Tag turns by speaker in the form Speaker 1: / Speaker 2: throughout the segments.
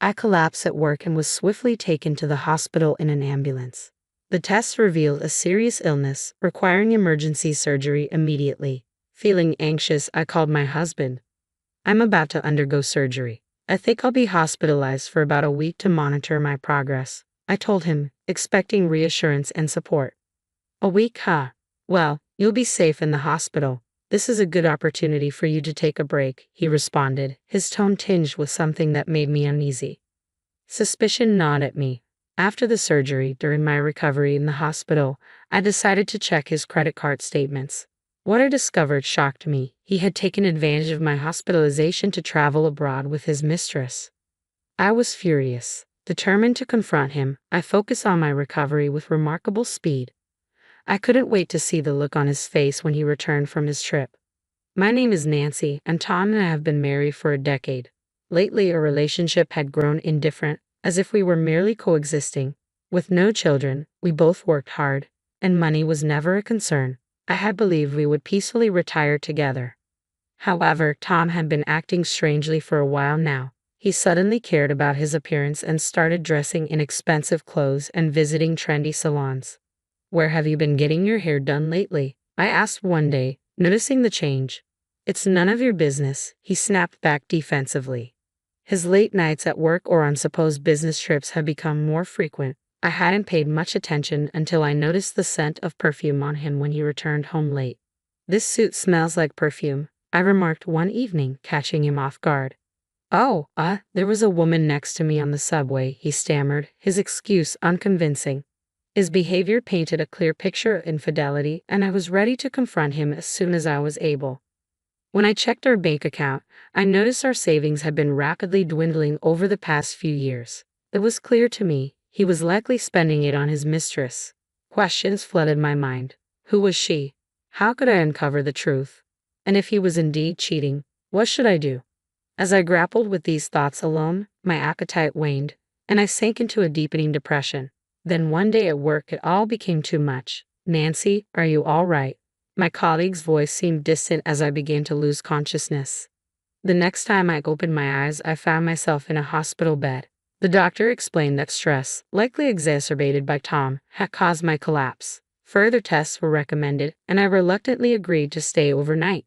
Speaker 1: I collapsed at work and was swiftly taken to the hospital in an ambulance. The tests revealed a serious illness, requiring emergency surgery immediately. Feeling anxious, I called my husband. I'm about to undergo surgery. I think I'll be hospitalized for about a week to monitor my progress, I told him, expecting reassurance and support. A week, huh? Well, you'll be safe in the hospital. This is a good opportunity for you to take a break, he responded, his tone tinged with something that made me uneasy. Suspicion gnawed at me. After the surgery, during my recovery in the hospital, I decided to check his credit card statements. What I discovered shocked me. He had taken advantage of my hospitalization to travel abroad with his mistress. I was furious. Determined to confront him, I focused on my recovery with remarkable speed. I couldn't wait to see the look on his face when he returned from his trip. My name is Nancy, and Tom and I have been married for a decade. Lately, our relationship had grown indifferent, as if we were merely coexisting. With no children, we both worked hard, and money was never a concern. I had believed we would peacefully retire together. However, Tom had been acting strangely for a while now. He suddenly cared about his appearance and started dressing in expensive clothes and visiting trendy salons. Where have you been getting your hair done lately? I asked one day, noticing the change. It's none of your business, he snapped back defensively. His late nights at work or on supposed business trips had become more frequent. I hadn't paid much attention until I noticed the scent of perfume on him when he returned home late. This suit smells like perfume, I remarked one evening, catching him off guard. Oh, there was a woman next to me on the subway, he stammered, his excuse unconvincing. His behavior painted a clear picture of infidelity, and I was ready to confront him as soon as I was able. When I checked our bank account, I noticed our savings had been rapidly dwindling over the past few years. It was clear to me he was likely spending it on his mistress. Questions flooded my mind. Who was she? How could I uncover the truth? And if he was indeed cheating, what should I do? As I grappled with these thoughts alone, my appetite waned, and I sank into a deepening depression. Then one day at work it all became too much. Nancy, are you all right? My colleague's voice seemed distant as I began to lose consciousness. The next time I opened my eyes, I found myself in a hospital bed. The doctor explained that stress, likely exacerbated by Tom, had caused my collapse. Further tests were recommended, and I reluctantly agreed to stay overnight.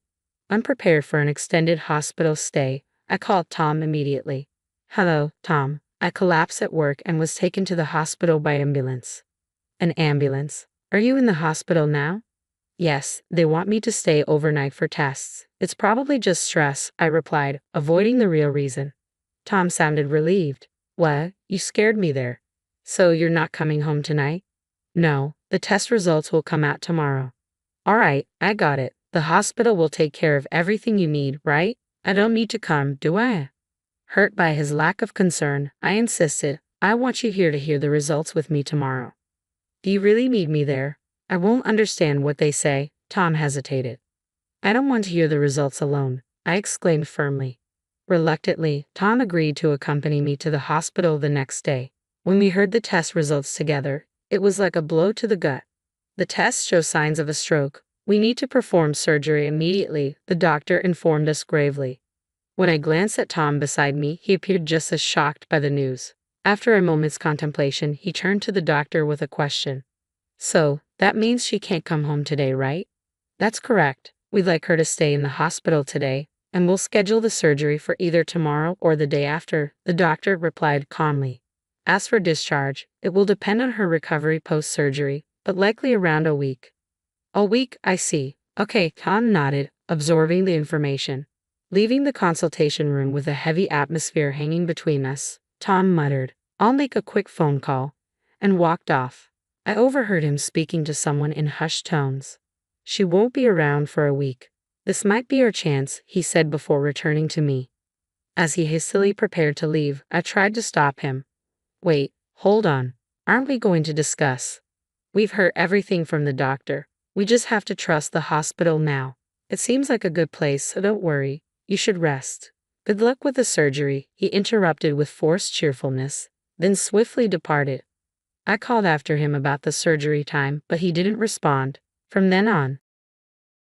Speaker 1: Unprepared for an extended hospital stay, I called Tom immediately. Hello, Tom. I collapsed at work and was taken to the hospital by ambulance. An ambulance? Are you in the hospital now? Yes, they want me to stay overnight for tests. It's probably just stress, I replied, avoiding the real reason. Tom sounded relieved. What? You scared me there. So you're not coming home tonight? No, the test results will come out tomorrow. All right, I got it. The hospital will take care of everything you need, right? I don't need to come, do I? Hurt by his lack of concern, I insisted. I want you here to hear the results with me tomorrow. Do you really need me there? I won't understand what they say, Tom hesitated. I don't want to hear the results alone, I exclaimed firmly. Reluctantly, Tom agreed to accompany me to the hospital the next day. When we heard the test results together, it was like a blow to the gut. The tests show signs of a stroke. We need to perform surgery immediately, the doctor informed us gravely. When I glanced at Tom beside me, he appeared just as shocked by the news. After a moment's contemplation, he turned to the doctor with a question. So, that means she can't come home today, right? That's correct. We'd like her to stay in the hospital today, and we'll schedule the surgery for either tomorrow or the day after, the doctor replied calmly. As for discharge, it will depend on her recovery post-surgery, but likely around a week. A week, I see. Okay, Tom nodded, absorbing the information. Leaving the consultation room with a heavy atmosphere hanging between us, Tom muttered, I'll make a quick phone call, and walked off. I overheard him speaking to someone in hushed tones. She won't be around for a week. This might be our chance, he said before returning to me. As he hastily prepared to leave, I tried to stop him. Wait, hold on. Aren't we going to discuss? We've heard everything from the doctor. We just have to trust the hospital now. It seems like a good place, so don't worry. You should rest. Good luck with the surgery, he interrupted with forced cheerfulness, then swiftly departed. I called after him about the surgery time, but he didn't respond. From then on,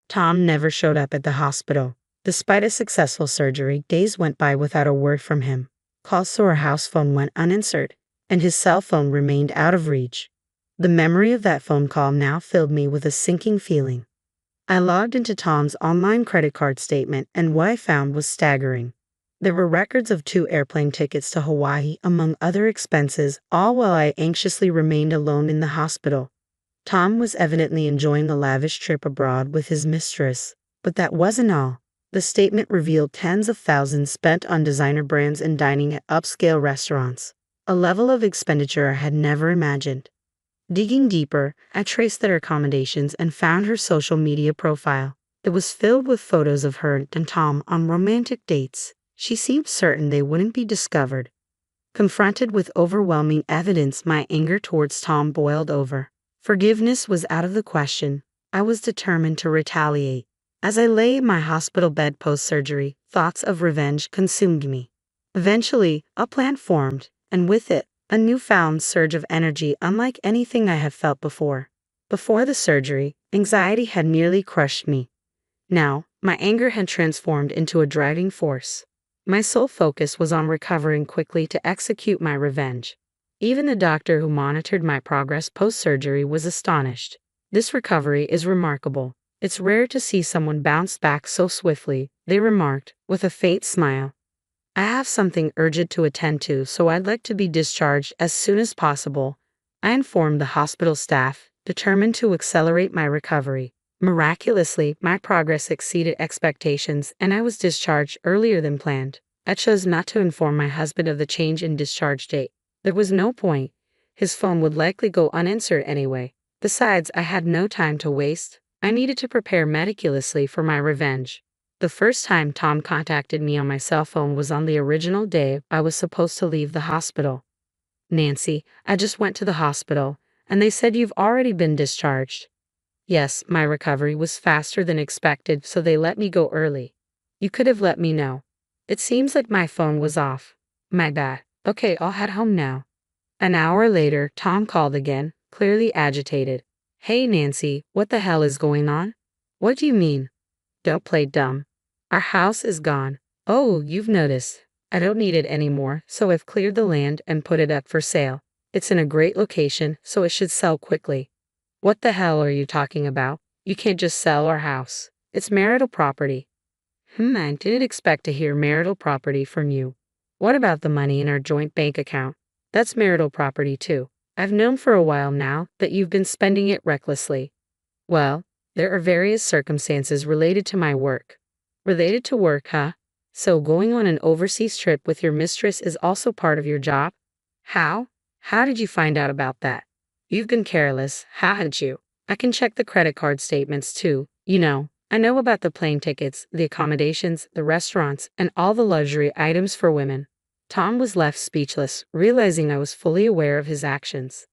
Speaker 1: Tom never showed up at the hospital. Despite a successful surgery, days went by without a word from him. Calls to our house phone went unanswered, and his cell phone remained out of reach. The memory of that phone call now filled me with a sinking feeling. I logged into Tom's online credit card statement, and what I found was staggering. There were records of 2 airplane tickets to Hawaii, among other expenses, all while I anxiously remained alone in the hospital. Tom was evidently enjoying a lavish trip abroad with his mistress, but that wasn't all. The statement revealed tens of thousands spent on designer brands and dining at upscale restaurants, a level of expenditure I had never imagined. Digging deeper, I traced their accommodations and found her social media profile. It was filled with photos of her and Tom on romantic dates. She seemed certain they wouldn't be discovered. Confronted with overwhelming evidence, my anger towards Tom boiled over. Forgiveness was out of the question. I was determined to retaliate. As I lay in my hospital bed post-surgery, thoughts of revenge consumed me. Eventually, a plan formed, and with it, a newfound surge of energy unlike anything I had felt before. Before the surgery, anxiety had nearly crushed me. Now, my anger had transformed into a driving force. My sole focus was on recovering quickly to execute my revenge. Even the doctor who monitored my progress post-surgery was astonished. This recovery is remarkable. It's rare to see someone bounce back so swiftly, they remarked, with a faint smile. I have something urgent to attend to, so I'd like to be discharged as soon as possible. I informed the hospital staff, determined to accelerate my recovery. Miraculously, my progress exceeded expectations, and I was discharged earlier than planned. I chose not to inform my husband of the change in discharge date. There was no point. His phone would likely go unanswered anyway. Besides, I had no time to waste. I needed to prepare meticulously for my revenge. The first time Tom contacted me on my cell phone was on the original day I was supposed to leave the hospital. "Nancy, I just went to the hospital, and they said you've already been discharged." Yes, my recovery was faster than expected, so they let me go early. You could have let me know. It seems like my phone was off. My bad. Okay, I'll head home now. An hour later, Tom called again, clearly agitated. "Hey Nancy, what the hell is going on?" "What do you mean?" "Don't play dumb. Our house is gone." "Oh, you've noticed. I don't need it anymore, so I've cleared the land and put it up for sale. It's in a great location, so it should sell quickly." "What the hell are you talking about? You can't just sell our house. It's marital property." I didn't expect to hear marital property from you. What about the money in our joint bank account? That's marital property too. I've known for a while now that you've been spending it recklessly." "Well, there are various circumstances related to my work." "Related to work, huh? So going on an overseas trip with your mistress is also part of your job?" "How? How did you find out about that?" "You've been careless, haven't you? I can check the credit card statements too. I know about the plane tickets, the accommodations, the restaurants, and all the luxury items for women." Tom was left speechless, realizing I was fully aware of his actions.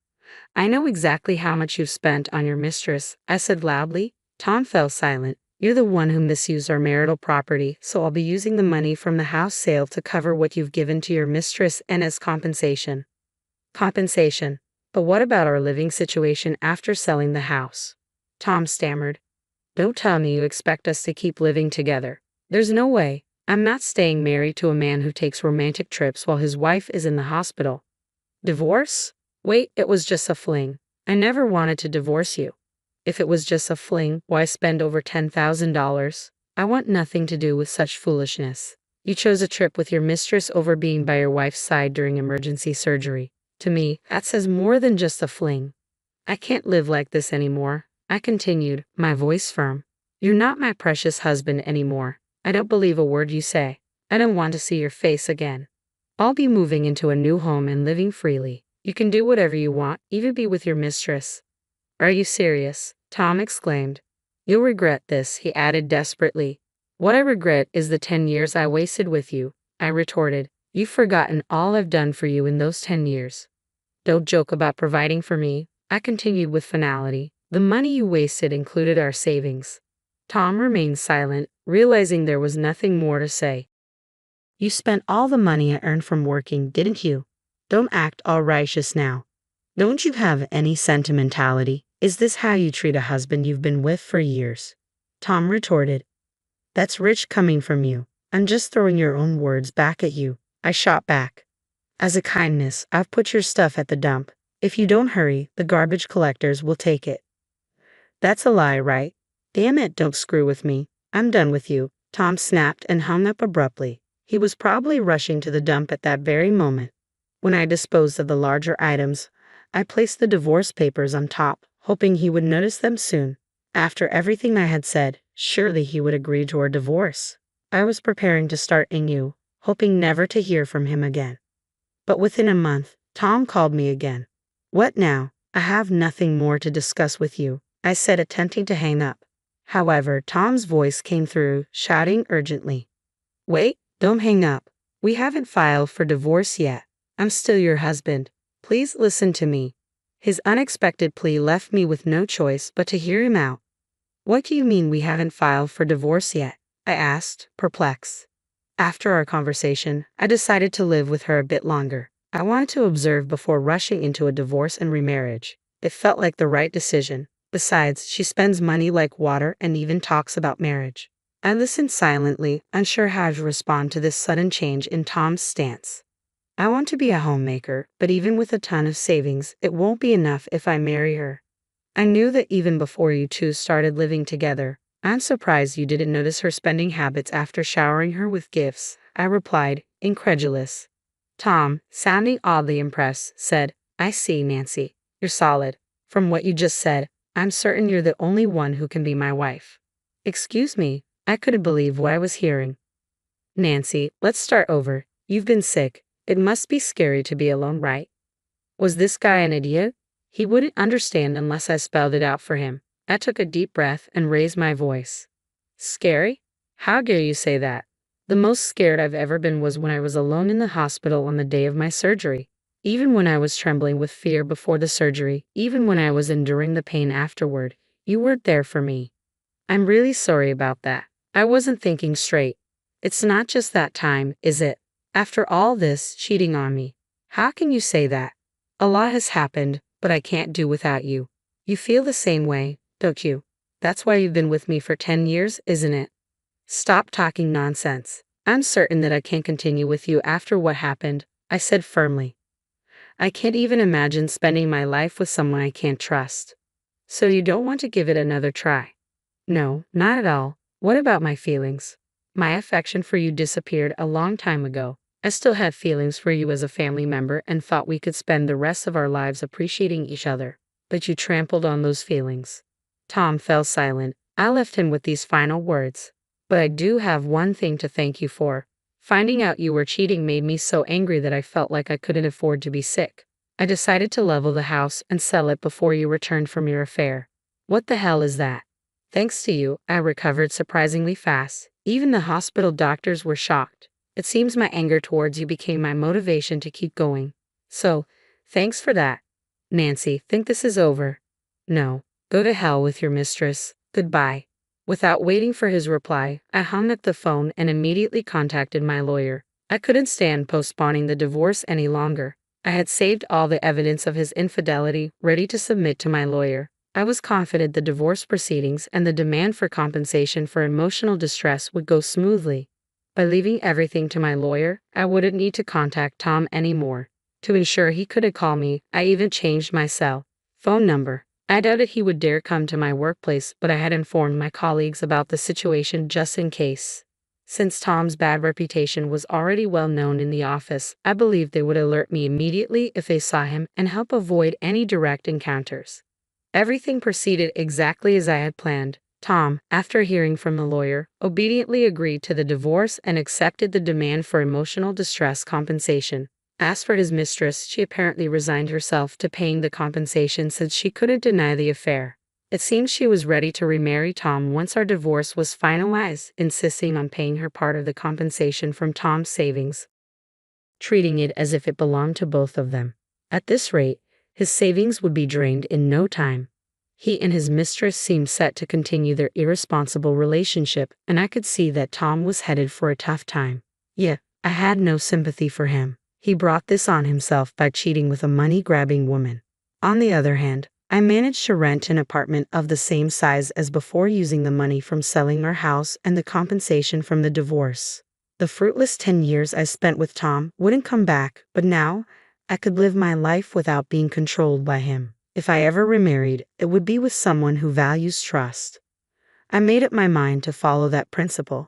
Speaker 1: "I know exactly how much you've spent on your mistress," I said loudly. Tom fell silent. "You're the one who misused our marital property, so I'll be using the money from the house sale to cover what you've given to your mistress and as compensation." "Compensation? But what about our living situation after selling the house?" Tom stammered. "Don't tell me you expect us to keep living together. There's no way. I'm not staying married to a man who takes romantic trips while his wife is in the hospital." "Divorce? Wait, it was just a fling. I never wanted to divorce you." "If it was just a fling, why spend over $10,000? I want nothing to do with such foolishness. You chose a trip with your mistress over being by your wife's side during emergency surgery. To me, that says more than just a fling." "I can't live like this anymore," I continued, my voice firm. "You're not my precious husband anymore. I don't believe a word you say. I don't want to see your face again. I'll be moving into a new home and living freely. You can do whatever you want, even be with your mistress." "Are you serious?" Tom exclaimed. "You'll regret this," he added desperately. "What I regret is the 10 years I wasted with you," I retorted. "You've forgotten all I've done for you in those 10 years. Don't joke about providing for me," I continued with finality. "The money you wasted included our savings." Tom remained silent, realizing there was nothing more to say. "You spent all the money I earned from working, didn't you? Don't act all righteous now. Don't you have any sentimentality? Is this how you treat a husband you've been with for years?" Tom retorted. "That's rich coming from you. I'm just throwing your own words back at you." I shot back. As a kindness, I've put your stuff at the dump. If you don't hurry, the garbage collectors will take it. That's a lie, right? Damn it, don't screw with me. I'm done with you. Tom snapped and hung up abruptly. He was probably rushing to the dump at that very moment. When I disposed of the larger items, I placed the divorce papers on top, hoping he would notice them soon. After everything I had said, surely he would agree to our divorce. I was preparing to start anew, hoping never to hear from him again. But within a month, Tom called me again. What now? I have nothing more to discuss with you, I said, attempting to hang up. However, Tom's voice came through, shouting urgently. Wait, don't hang up. We haven't filed for divorce yet. I'm still your husband. Please listen to me. His unexpected plea left me with no choice but to hear him out. What do you mean we haven't filed for divorce yet? I asked, perplexed. After our conversation, I decided to live with her a bit longer. I wanted to observe before rushing into a divorce and remarriage. It felt like the right decision. Besides, she spends money like water and even talks about marriage. I listened silently, unsure how to respond to this sudden change in Tom's stance. I want to be a homemaker, but even with a ton of savings, it won't be enough if I marry her. I knew that even before you two started living together. I'm surprised you didn't notice her spending habits after showering her with gifts, I replied, incredulous. Tom, sounding oddly impressed, said, I see, Nancy. You're solid. From what you just said, I'm certain you're the only one who can be my wife. Excuse me, I couldn't believe what I was hearing. Nancy, let's start over. You've been sick. It must be scary to be alone, right? Was this guy an idiot? He wouldn't understand unless I spelled it out for him. I took a deep breath and raised my voice. Scary? How dare you say that? The most scared I've ever been was when I was alone in the hospital on the day of my surgery. Even when I was trembling with fear before the surgery, even when I was enduring the pain afterward, you weren't there for me. I'm really sorry about that. I wasn't thinking straight. It's not just that time, is it? After all this, cheating on me. How can you say that? A lot has happened, but I can't do without you. You feel the same way, don't you? That's why you've been with me for 10 years, isn't it? Stop talking nonsense. I'm certain that I can't continue with you after what happened, I said firmly. I can't even imagine spending my life with someone I can't trust. So you don't want to give it another try? No, not at all. What about my feelings? My affection for you disappeared a long time ago. I still had feelings for you as a family member and thought we could spend the rest of our lives appreciating each other. But you trampled on those feelings. Tom fell silent. I left him with these final words. But I do have one thing to thank you for. Finding out you were cheating made me so angry that I felt like I couldn't afford to be sick. I decided to level the house and sell it before you returned from your affair. What the hell is that? Thanks to you, I recovered surprisingly fast. Even the hospital doctors were shocked. It seems my anger towards you became my motivation to keep going. So, thanks for that. Nancy, think this is over? No. Go to hell with your mistress. Goodbye. Without waiting for his reply, I hung up the phone and immediately contacted my lawyer. I couldn't stand postponing the divorce any longer. I had saved all the evidence of his infidelity, ready to submit to my lawyer. I was confident the divorce proceedings and the demand for compensation for emotional distress would go smoothly. By leaving everything to my lawyer, I wouldn't need to contact Tom anymore. To ensure he couldn't call me, I even changed my phone number. I doubted he would dare come to my workplace, but I had informed my colleagues about the situation just in case. Since Tom's bad reputation was already well known in the office, I believed they would alert me immediately if they saw him and help avoid any direct encounters. Everything proceeded exactly as I had planned. Tom, after hearing from the lawyer, obediently agreed to the divorce and accepted the demand for emotional distress compensation. As for his mistress, she apparently resigned herself to paying the compensation since she couldn't deny the affair. It seems she was ready to remarry Tom once our divorce was finalized, insisting on paying her part of the compensation from Tom's savings, treating it as if it belonged to both of them. At this rate, his savings would be drained in no time. He and his mistress seemed set to continue their irresponsible relationship, and I could see that Tom was headed for a tough time. Yet, I had no sympathy for him. He brought this on himself by cheating with a money-grabbing woman. On the other hand, I managed to rent an apartment of the same size as before using the money from selling our house and the compensation from the divorce. The fruitless 10 years I spent with Tom wouldn't come back, but now I could live my life without being controlled by him. If I ever remarried, it would be with someone who values trust. I made up my mind to follow that principle.